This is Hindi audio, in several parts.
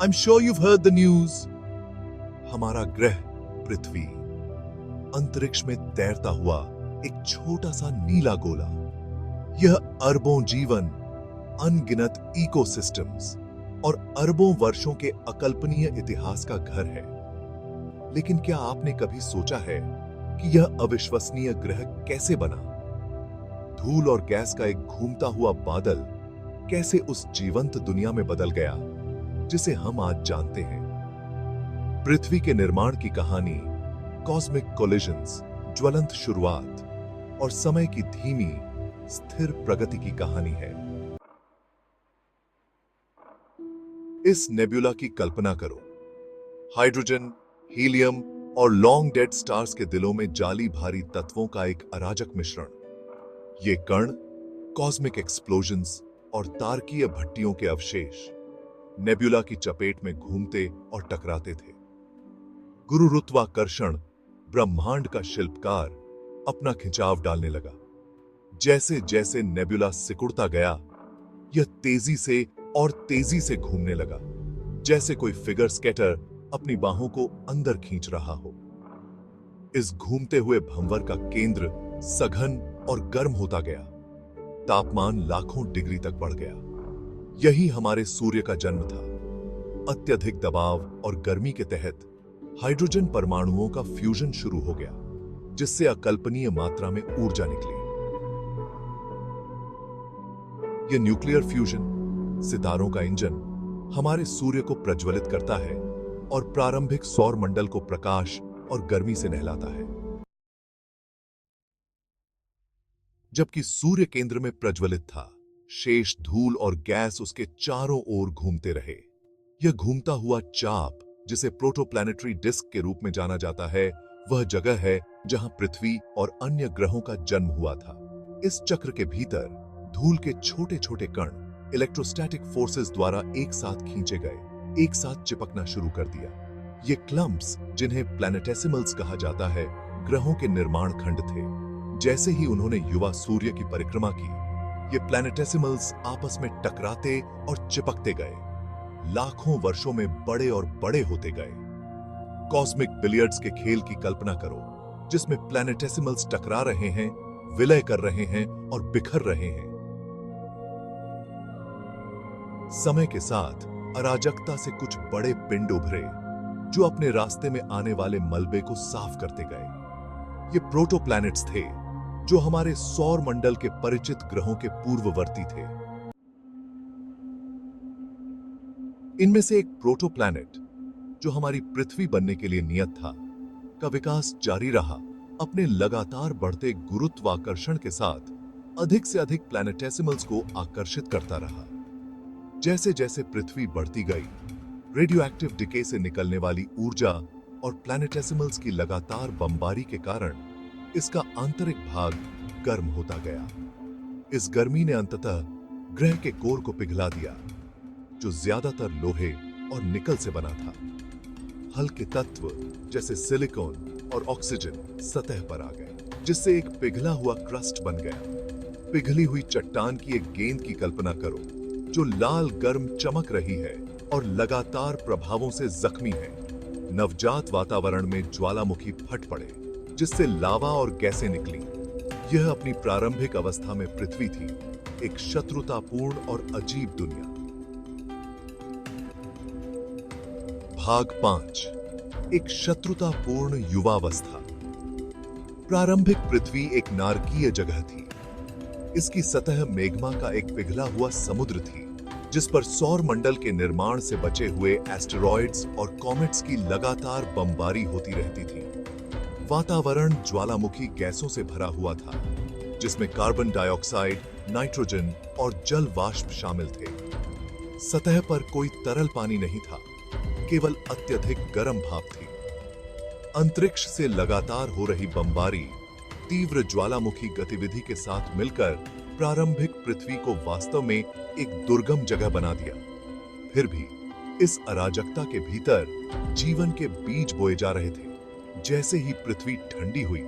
I'm sure you've heard the news. हमारा ग्रह पृथ्वी अंतरिक्ष में तैरता हुआ एक छोटा सा नीला गोला। यह अरबों जीवन, अनगिनत इकोसिस्टम्स और अरबों वर्षों के अकल्पनीय इतिहास का घर है। लेकिन क्या आपने कभी सोचा है कि यह अविश्वसनीय ग्रह कैसे बना? धूल और गैस का एक घूमता हुआ बादल कैसे उस जीवंत दुनिया में बदल गया जिसे हम आज जानते हैं? पृथ्वी के निर्माण की कहानी कॉस्मिक कोलिजन्स, ज्वलंत शुरुआत और समय की धीमी स्थिर प्रगति की कहानी है। इस नेबुला की कल्पना करो। हाइड्रोजन, हीलियम और लॉन्ग डेड स्टार्स के दिलों में जाली भारी तत्वों का एक अराजक मिश्रण। ये कण, कॉस्मिक एक्सप्लोजन्स और तारकीय भट्टियों के अवशेष नेबुला की चपेट में घूमते और टकराते थे। गुरुत्वाकर्षण ब्रह्मांड का शिल्पकार अपना खिंचाव डालने लगा। जैसे जैसे नेबुला सिकुड़ता गया, यह तेजी से और तेजी से घूमने लगा, जैसे कोई फिगर स्केटर अपनी बाहों को अंदर खींच रहा हो। इस घूमते हुए भंवर का केंद्र सघन और गर्म होता गया। तापमान लाखों डिग्री तक बढ़ गया। यही हमारे सूर्य का जन्म था। अत्यधिक दबाव और गर्मी के तहत हाइड्रोजन परमाणुओं का फ्यूजन शुरू हो गया, जिससे अकल्पनीय मात्रा में ऊर्जा निकली। यह न्यूक्लियर फ्यूजन, सितारों का इंजन, हमारे सूर्य को प्रज्वलित करता है और प्रारंभिक सौर मंडल को प्रकाश और गर्मी से नहलाता है। जबकि सूर्य केंद्र में प्रज्वलित था, शेष धूल और गैस उसके चारों ओर घूमते रहे। यह घूमता हुआ चाप, जिसे प्रोटोप्लैनेटरी डिस्क के रूप में जाना जाता है, वह जगह है जहां पृथ्वी और अन्य ग्रहों का जन्म हुआ था। इस चक्र के भीतर धूल के छोटे छोटे कण इलेक्ट्रोस्टैटिक फोर्सेस द्वारा एक साथ खींचे गए, एक साथ चिपकना शुरू कर दिया। ये क्लम्प्स, जिन्हें प्लैनेटेसिमल्स कहा जाता है, ग्रहों के निर्माण खंड थे। जैसे ही उन्होंने युवा सूर्य की परिक्रमा की, ये प्लैनेटेसिमल्स आपस में टकराते और चिपकते गए, लाखों वर्षों में बड़े और बड़े होते गए। कॉस्मिक बिलियर्ड्स के खेल की कल्पना करो, जिसमें प्लैनेटेसिमल्स टकरा रहे हैं, विलय कर रहे हैं और बिखर रहे हैं। समय के साथ अराजकता से कुछ बड़े पिंड उभरे, जो अपने रास्ते में आने वाले मलबे को साफ करते गए। ये प्रोटोप्लैनेट्स थे, जो हमारे सौर मंडल के परिचित ग्रहों के पूर्ववर्ती थे। इनमें से एक प्रोटोप्लैनेट, जो हमारी पृथ्वी बनने के लिए नियत था, का विकास जारी रहा। अपने लगातार बढ़ते गुरुत्वाकर्षण के साथ अधिक से अधिक प्लैनेटेसिमल्स को आकर्षित करता रहा। जैसे जैसे पृथ्वी बढ़ती गई, रेडियो एक्टिव डिके से निकलने वाली ऊर्जा और प्लैनेटेसिमल्स की लगातार बमबारी के कारण इसका आंतरिक भाग गर्म होता गया। इस गर्मी ने अंततः ग्रह के कोर को पिघला दिया, जो ज्यादातर लोहे और निकल से बना था। हल्के तत्व जैसे सिलिकॉन और ऑक्सीजन सतह पर आ गए, जिससे एक पिघला हुआ क्रस्ट बन गया। पिघली हुई चट्टान की एक गेंद की कल्पना करो, जो लाल गर्म चमक रही है और लगातार प्रभावों से जख्मी है। नवजात वातावरण में ज्वालामुखी फट पड़े, जिससे लावा और गैसें निकली। यह अपनी प्रारंभिक अवस्था में पृथ्वी थी, एक शत्रुतापूर्ण और अजीब दुनिया। भाग 5, एक शत्रुतापूर्ण युवावस्था। प्रारंभिक पृथ्वी एक नारकीय जगह थी। इसकी सतह मेग्मा का एक पिघला हुआ समुद्र थी, जिस पर सौर मंडल के निर्माण से बचे हुए एस्टेरॉइड्स और कॉमेट्स की लगातार बमबारी होती रहती थी। वातावरण ज्वालामुखी गैसों से भरा हुआ था, जिसमें कार्बन डाइऑक्साइड, नाइट्रोजन और जल वाष्प शामिल थे। सतह पर कोई तरल पानी नहीं था, केवल अत्यधिक गर्म भाप थी। अंतरिक्ष से लगातार हो रही बमबारी, तीव्र ज्वालामुखी गतिविधि के साथ मिलकर प्रारंभिक पृथ्वी को वास्तव में एक दुर्गम जगह बना दिया। फिर भी इस अराजकता के भीतर जीवन के बीज बोए जा रहे थे। जैसे ही पृथ्वी ठंडी हुई,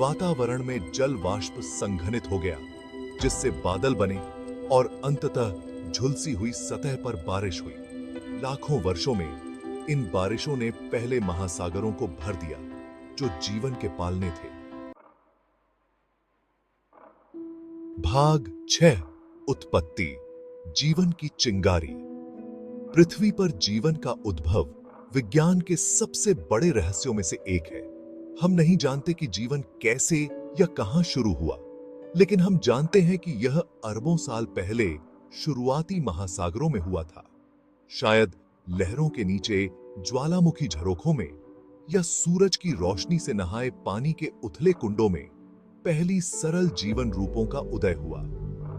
वातावरण में जल वाष्प संघनित हो गया, जिससे बादल बने और अंततः झुलसी हुई सतह पर बारिश हुई। लाखों वर्षों में इन बारिशों ने पहले महासागरों को भर दिया जो जीवन के पालने थे। भाग 6 उत्पत्ति, जीवन की चिंगारी। पृथ्वी पर जीवन का उद्भव विज्ञान के सबसे बड़े रहस्यों में से एक है। हम नहीं जानते कि जीवन कैसे या कहां शुरू हुआ, लेकिन हम जानते हैं कि यह अरबों साल पहले शुरुआती महासागरों में हुआ था। शायद लहरों के नीचे, ज्वालामुखी झरोखों में, या सूरज की रोशनी से नहाए पानी के उथले कुंडों में पहली सरल जीवन रूपों का उदय हुआ।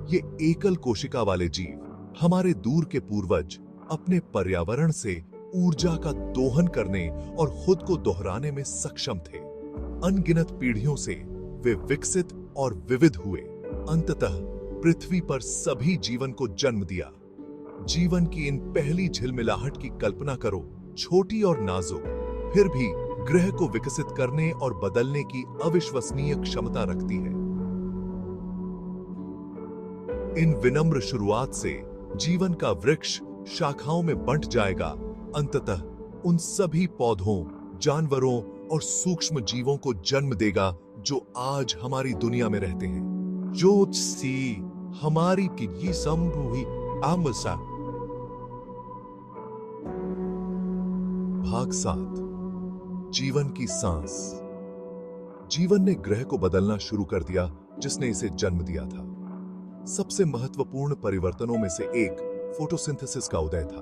ये एकल कोशिका वाले जीव हमारे दूर के पूर्वज अपने पर्यावरण से ऊर्जा का दोहन करने और खुद को दोहराने में सक्षम थे। अनगिनत पीढ़ियों से वे विकसित और विविध हुए, अंततः पृथ्वी पर सभी जीवन को जन्म दिया। जीवन की इन पहली झिलमिलाहट की कल्पना करो, छोटी और नाजुक, फिर भी ग्रह को विकसित करने और बदलने की अविश्वसनीय क्षमता रखती है। इन विनम्र शुरुआत से जीवन का वृक्ष शाखाओं में बंट जाएगा, अंततः उन सभी पौधों, जानवरों और सूक्ष्म जीवों को जन्म देगा जो आज हमारी दुनिया में रहते हैं। Jotsi हमारी की संभुही आमसा। भाग 7 जीवन की सांस। जीवन ने ग्रह को बदलना शुरू कर दिया जिसने इसे जन्म दिया था। सबसे महत्वपूर्ण परिवर्तनों में से एक फोटोसिंथेसिस का उदय था,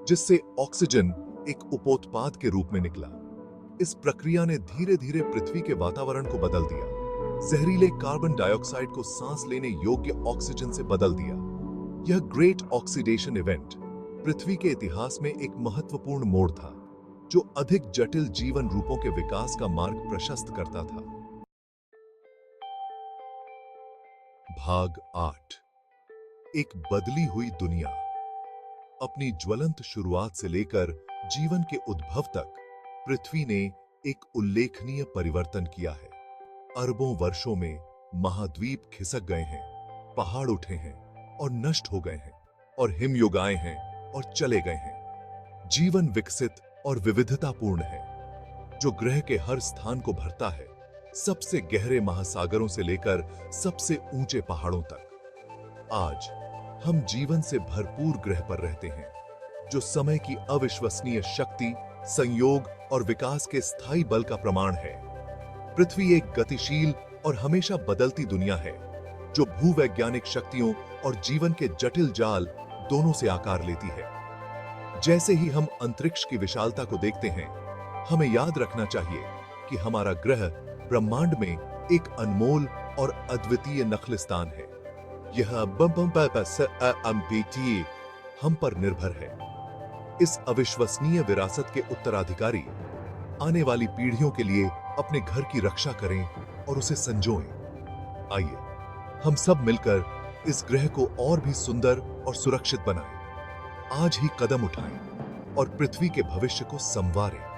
जिससे ऑक्सीजन एक उपोत्पाद के रूप में निकला। इस प्रक्रिया ने धीरे धीरे पृथ्वी के वातावरण को बदल दिया, जहरीले कार्बन डाइऑक्साइड को सांस लेने योग्य ऑक्सीजन से बदल दिया। यह ग्रेट ऑक्सीडेशन इवेंट पृथ्वी के इतिहास में एक महत्वपूर्ण मोड़ था, जो अधिक जटिल जीवन रूपों के विकास का मार्ग प्रशस्त करता था। भाग 8 एक बदली हुई दुनिया। अपनी ज्वलंत शुरुआत से लेकर जीवन के उद्भव तक पृथ्वी ने एक उल्लेखनीय परिवर्तन किया है। अरबों वर्षों में महाद्वीप खिसक गए हैं, पहाड़ उठे हैं और नष्ट हो गए हैं, और हिमयुग आए हैं और चले गए हैं। जीवन विकसित और विविधतापूर्ण है, जो ग्रह के हर स्थान को भरता है, सबसे गहरे महासागरों से लेकर सबसे ऊंचे पहाड़ों तक। आज हम जीवन से भरपूर ग्रह पर रहते हैं, जो समय की अविश्वसनीय शक्ति, संयोग और विकास के स्थायी बल का प्रमाण है। पृथ्वी एक गतिशील और हमेशा बदलती दुनिया है, जो भूवैज्ञानिक शक्तियों और जीवन के जटिल जाल दोनों से आकार लेती है। जैसे ही हम अंतरिक्ष की विशालता को देखते हैं, हमें याद रखना चाहिए कि हमारा ग्रह ब्रह्मांड में एक अनमोल और अद्वितीय नखलिस्तान है। यह हम पर निर्भर है। इस अविश्वसनीय विरासत के उत्तराधिकारी आने वाली पीढ़ियों के लिए अपने घर की रक्षा करें और उसे संजोएं। आइए हम सब मिलकर इस ग्रह को और भी सुंदर और सुरक्षित बनाएं। आज ही कदम उठाएं और पृथ्वी के भविष्य को संवारें।